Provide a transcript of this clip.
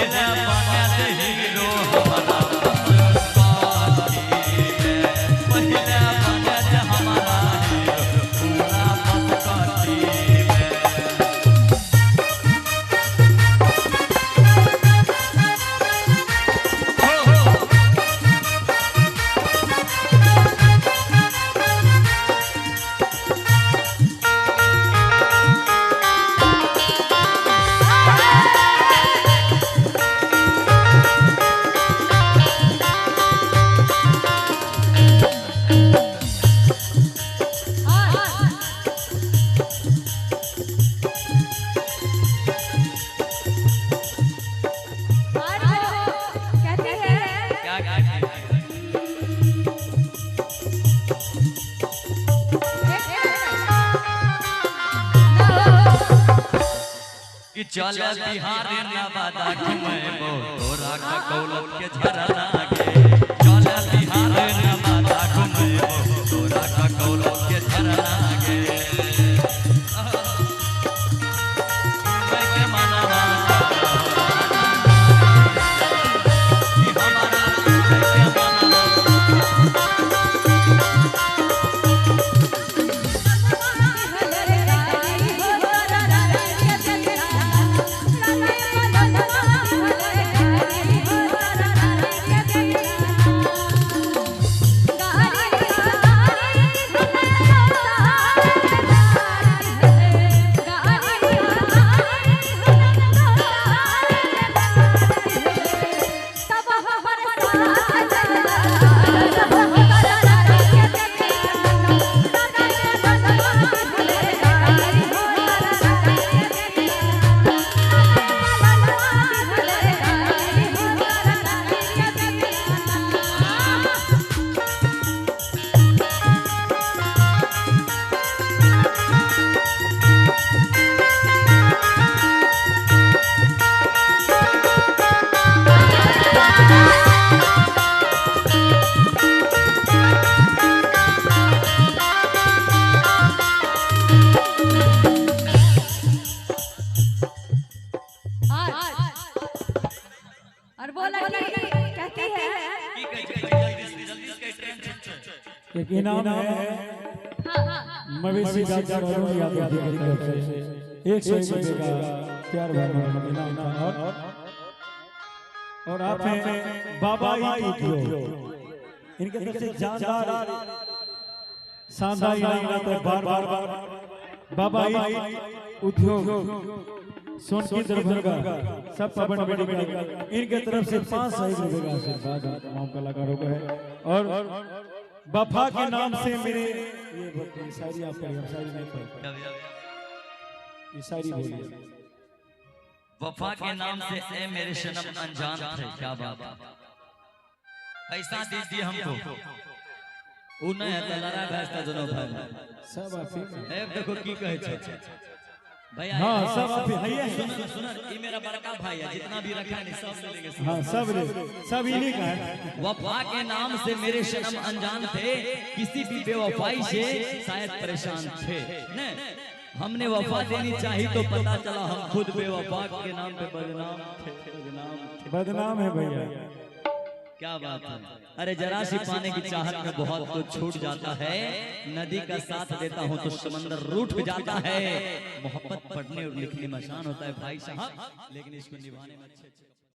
पहले बनत हीरो हमारा चल बिहार नवादा घुमेबो तोरा का कौलत के झरा लागे चल बिहार नवादा घुमेबो तोरा का कौलत के झरा लागे मैं के मनवा कि हमारा के मनवा एक इनाम है मवेशी डॉक्टर अरुण यादव जी की तरफ से 100 रुपए का प्यार भरा इनाम और आपने बाबा वीडियो इनके तरफ से जानदार शानदार इनाम आता है बार बाबा उद्योग सोनकी दरभंगा सब पवन मेडिकल इनके तरफ से 500 रुपए का आशीर्वाद तमाम कलाकारों को है और वफा के नाम से मेरे ये शायरी आप पढ़िए शायरी नहीं पढ़ ये शायरी बोलिए वफा के नाम से ए मेरे सनम अनजान थे क्या बात पैसा दीजिए हमको उ नहीं है त लड़ा भैंस दोनों भाई सब आप ए देखो की कहे छे भैया हां सब आप है सुन ये मेरा बड़का भाई है जितना भी रखा है सब ले लेंगे हां सब इन्हीं का है वफा के नाम से मेरे सनम अनजान थे किसी भी बेवफाई से शायद परेशान थे न हमने वफा देनी चाहिए तो पता चला हम खुद बेवफा के नाम पे बदनाम है भैया क्या बात है अरे जरा सी पाने की चाहत में बहुत कुछ छूट जाता है नदी का साथ देता हूँ तो समंदर रूठ जाता है मोहब्बत पढ़ने और लिखने में आसान होता है भाई साहब लेकिन इसको निभाने में अच्छे